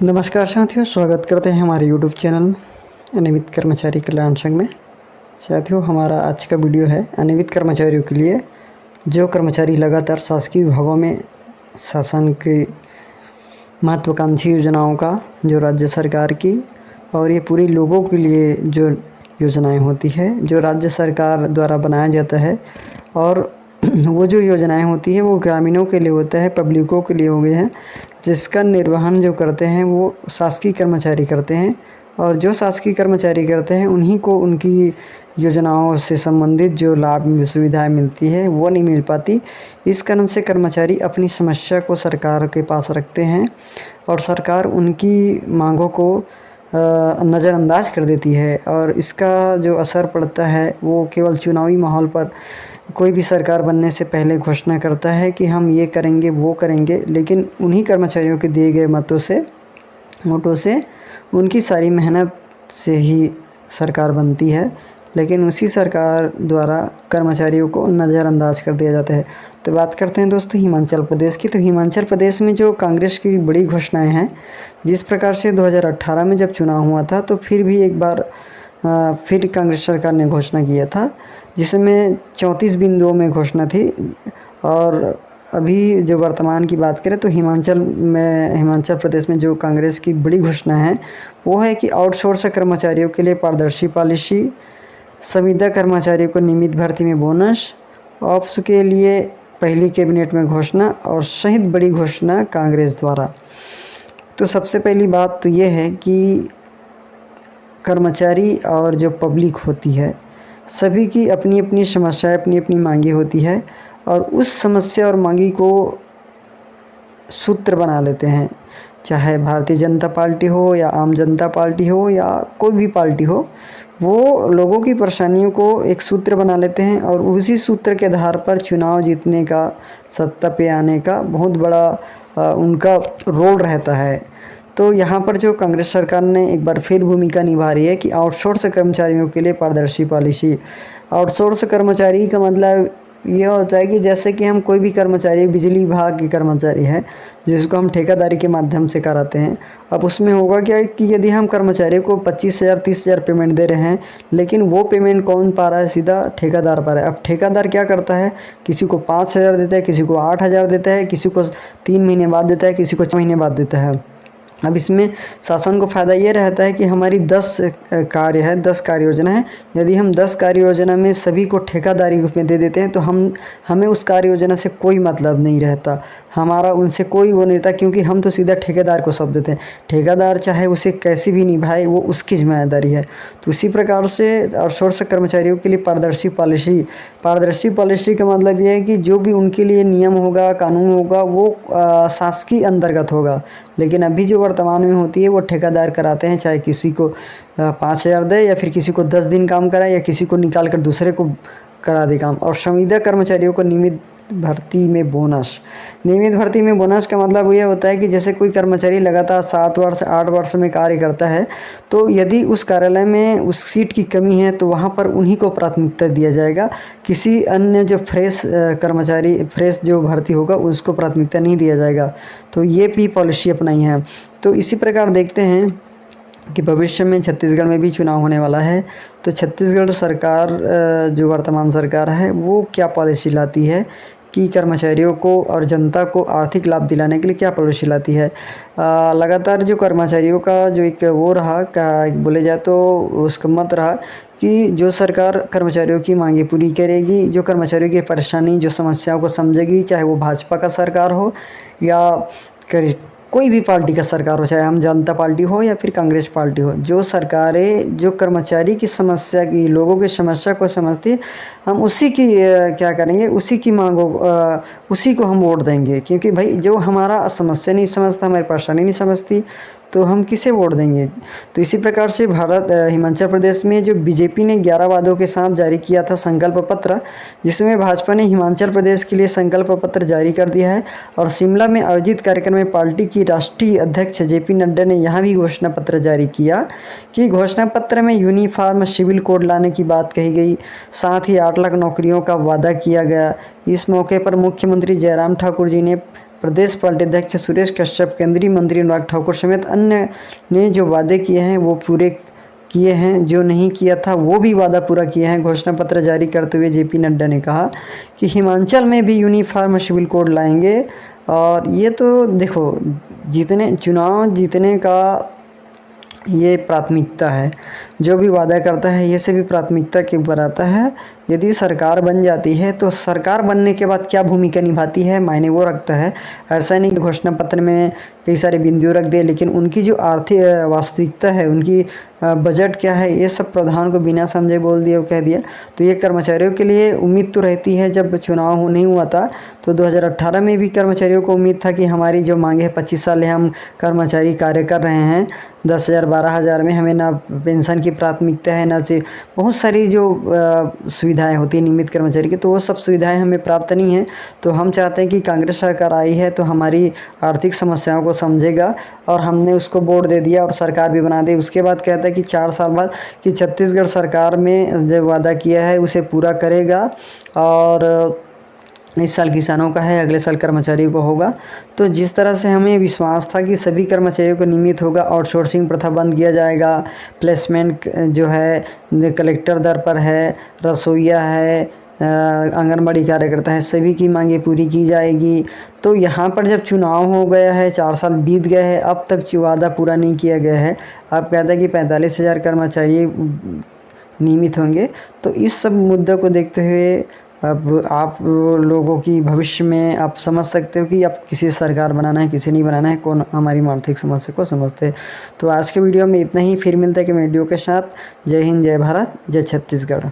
नमस्कार साथियों, स्वागत करते हैं हमारे यूट्यूब चैनल अनियमित कर्मचारी कल्याण संघ में। साथियों, हमारा आज का वीडियो है अनियमित कर्मचारियों के लिए। जो कर्मचारी लगातार शासकीय विभागों में शासन की महत्वाकांक्षी योजनाओं का, जो राज्य सरकार की और ये पूरी लोगों के लिए जो योजनाएं होती है, जो राज्य सरकार द्वारा बनाया जाता है, और वो जो योजनाएं होती है वो ग्रामीणों के लिए होता है, पब्लिकों के लिए हो गए हैं, जिसका निर्वहन जो करते हैं वो शासकीय कर्मचारी करते हैं। और जो शासकीय कर्मचारी करते हैं उन्हीं को उनकी योजनाओं से संबंधित जो लाभ सुविधाएं मिलती है वो नहीं मिल पाती। इस कारण से कर्मचारी अपनी समस्या को सरकार के पास रखते हैं और सरकार उनकी मांगों को नज़रअंदाज कर देती है। और इसका जो असर पड़ता है वो केवल चुनावी माहौल पर कोई भी सरकार बनने से पहले घोषणा करता है कि हम ये करेंगे वो करेंगे, लेकिन उन्हीं कर्मचारियों के दिए गए वोटों से उनकी सारी मेहनत से ही सरकार बनती है, लेकिन उसी सरकार द्वारा कर्मचारियों को नज़रअंदाज कर दिया जाता है। तो बात करते हैं दोस्तों हिमाचल प्रदेश की। तो हिमाचल प्रदेश में जो कांग्रेस की बड़ी घोषणाएं हैं, जिस प्रकार से 2018 में जब चुनाव हुआ था तो फिर भी एक बार फिर कांग्रेस सरकार ने घोषणा किया था, जिसमें 34 बिंदुओं में घोषणा थी। और अभी जो वर्तमान की बात करें तो हिमाचल प्रदेश में जो कांग्रेस की बड़ी घोषणा है वो है कि आउटसोर्स कर्मचारियों के लिए पारदर्शी पॉलिसी, संविदा कर्मचारियों को नियमित भर्ती में बोनस, ऑप्स के लिए पहली कैबिनेट में घोषणा और सहित बड़ी घोषणा कांग्रेस द्वारा। तो सबसे पहली बात तो ये है कि कर्मचारी और जो पब्लिक होती है, सभी की अपनी अपनी समस्याएं, अपनी अपनी मांगी होती है, और उस समस्या और मांगी को सूत्र बना लेते हैं। चाहे भारतीय जनता पार्टी हो या आम जनता पार्टी हो या कोई भी पार्टी हो, वो लोगों की परेशानियों को एक सूत्र बना लेते हैं और उसी सूत्र के आधार पर चुनाव जीतने का, सत्ता पे आने का बहुत बड़ा उनका रोल रहता है। तो यहाँ पर जो कांग्रेस सरकार ने एक बार फिर भूमिका निभा रही है कि आउटसोर्स कर्मचारियों के लिए पारदर्शी पॉलिसी। आउटसोर्स कर्मचारी का मतलब ये होता है कि जैसे कि हम कोई भी कर्मचारी, बिजली विभाग के कर्मचारी है जिसको हम ठेकेदारी के माध्यम से कराते हैं। अब उसमें होगा क्या कि यदि हम कर्मचारी को 25,000 30,000 पेमेंट दे रहे हैं, लेकिन वो पेमेंट कौन पा रहा है? सीधा ठेकेदार पा रहा है। अब ठेकेदार क्या करता है? किसी को 5,000 देता है, किसी को 8,000 देता है, किसी को 3 महीने बाद देता है, किसी को 6 महीने बाद देता है। अब इसमें शासन को फ़ायदा ये रहता है कि हमारी 10 कार्य है, 10 कार्य योजना है। यदि हम 10 कार्य योजना में सभी को ठेकेदारी रूप में दे देते हैं तो हमें उस कार्य योजना से कोई मतलब नहीं रहता, हमारा उनसे कोई वो नहीं रहता, क्योंकि हम तो सीधा ठेकेदार को सौंप देते हैं। ठेकेदार चाहे उसे कैसी भी निभाए, वो उसकी जिम्मेदारी है। तो उसी प्रकार से आउटसोर्स कर्मचारियों के लिए पारदर्शी पॉलिसी का मतलब ये है कि जो भी उनके लिए नियम होगा, कानून होगा, वो शासकीय अंतर्गत होगा। लेकिन अभी जो वर्तमान में होती है वो ठेकेदार कराते हैं, चाहे किसी को 5,000 दे या फिर किसी को 10 दिन काम कराए या किसी को निकाल कर दूसरे को करा दे काम। और संविदा कर्मचारियों को नियमित भर्ती में बोनस का मतलब ये होता है कि जैसे कोई कर्मचारी लगातार 7 वर्ष 8 वर्ष में कार्य करता है, तो यदि उस कार्यालय में उस सीट की कमी है तो वहाँ पर उन्हीं को प्राथमिकता दिया जाएगा। किसी अन्य जो फ्रेश जो भर्ती होगा उसको प्राथमिकता नहीं दिया जाएगा। तो ये भी पॉलिसी अपनाई है। तो इसी प्रकार देखते हैं कि भविष्य में छत्तीसगढ़ में भी चुनाव होने वाला है, तो छत्तीसगढ़ सरकार जो वर्तमान सरकार है वो क्या पॉलिसी लाती है कि कर्मचारियों को और जनता को आर्थिक लाभ दिलाने के लिए क्या पॉलिसी लाती है। लगातार जो कर्मचारियों का जो एक वो रहा, बोले जाए तो उसका मत रहा कि जो सरकार कर्मचारियों की मांगे पूरी करेगी, जो कर्मचारियों की परेशानी, जो समस्याओं को समझेगी, चाहे वो भाजपा का सरकार हो या कोई भी पार्टी का सरकार हो, चाहे हम जनता पार्टी हो या फिर कांग्रेस पार्टी हो, जो सरकारें जो कर्मचारी की समस्या की, लोगों की समस्या को समझती है, हम उसी की क्या करेंगे, उसी की मांगों उसी को हम वोट देंगे। क्योंकि भाई जो हमारा समस्या नहीं समझता, हमारी परेशानी नहीं समझती, तो हम किसे वोट देंगे। तो इसी प्रकार से हिमाचल प्रदेश में जो बीजेपी ने 11 वादों के साथ जारी किया था संकल्प पत्र, जिसमें भाजपा ने हिमाचल प्रदेश के लिए संकल्प पत्र जारी कर दिया है। और शिमला में आयोजित कार्यक्रम में पार्टी की राष्ट्रीय अध्यक्ष जेपी नड्डा ने यहाँ भी घोषणा पत्र जारी किया कि घोषणा पत्र में यूनिफॉर्म सिविल कोड लाने की बात कही गई, साथ ही 8 लाख नौकरियों का वादा किया गया। इस मौके पर मुख्यमंत्री जयराम ठाकुर जी ने प्रदेश पार्टी अध्यक्ष सुरेश कश्यप, केंद्रीय मंत्री अनुराग ठाकुर समेत अन्य ने जो वादे किए हैं वो पूरे किए हैं, जो नहीं किया था वो भी वादा पूरा किया है। घोषणा पत्र जारी करते हुए जेपी नड्डा ने कहा कि हिमाचल में भी यूनिफॉर्म सिविल कोड लाएंगे। और ये तो देखो, चुनाव जीतने का ये प्राथमिकता है, जो भी वादा करता है ये सभी प्राथमिकता के ऊपर आता है। यदि सरकार बन जाती है तो सरकार बनने के बाद क्या भूमिका निभाती है मायने वो रखता है। ऐसा नहीं कि घोषणा पत्र में कई सारे बिंदु रख दे, लेकिन उनकी जो आर्थिक वास्तविकता है, उनकी बजट क्या है, ये सब प्रधान को बिना समझे बोल दिया, कह दिया। तो ये कर्मचारियों के लिए उम्मीद तो रहती है। जब चुनाव नहीं हुआ था तो 2018 में भी कर्मचारियों को उम्मीद था कि हमारी जो मांगे है 25 साल है हम कर्मचारी कार्य कर रहे हैं, 10,000 12,000 में हमें ना पेंशन की प्राथमिकता है, ना से बहुत सारी जो सुविधाएं होती हैं नियमित कर्मचारी की, तो वो सब सुविधाएं हमें प्राप्त नहीं है। तो हम चाहते हैं कि कांग्रेस सरकार आई है तो हमारी आर्थिक समस्याओं को समझेगा, और हमने उसको वोट दे दिया और सरकार भी बना दी। उसके बाद कहता है कि 4 साल बाद कि छत्तीसगढ़ सरकार में जो वादा किया है उसे पूरा करेगा, और इस साल किसानों का है, अगले साल कर्मचारियों को होगा। तो जिस तरह से हमें विश्वास था कि सभी कर्मचारियों को नियमित होगा, आउटसोर्सिंग प्रथा बंद किया जाएगा, प्लेसमेंट जो है कलेक्टर दर पर है, रसोईया है, आंगनबाड़ी कार्यकर्ता है, सभी की मांगें पूरी की जाएगी। तो यहाँ पर जब चुनाव हो गया है, 4 साल बीत गए हैं, अब तक वादा पूरा नहीं किया गया है। अब कहता है कि 45,000 कर्मचारी नियमित होंगे। तो इस सब मुद्दों को देखते हुए अब आप लोगों की भविष्य में आप समझ सकते हो कि अब किसी सरकार बनाना है, किसी नहीं बनाना है, कौन हमारी आर्थिक समस्या को समझते हैं। तो आज के वीडियो में इतना ही, फिर मिलता है कि वीडियो के साथ। जय हिंद, जय भारत, जय छत्तीसगढ़।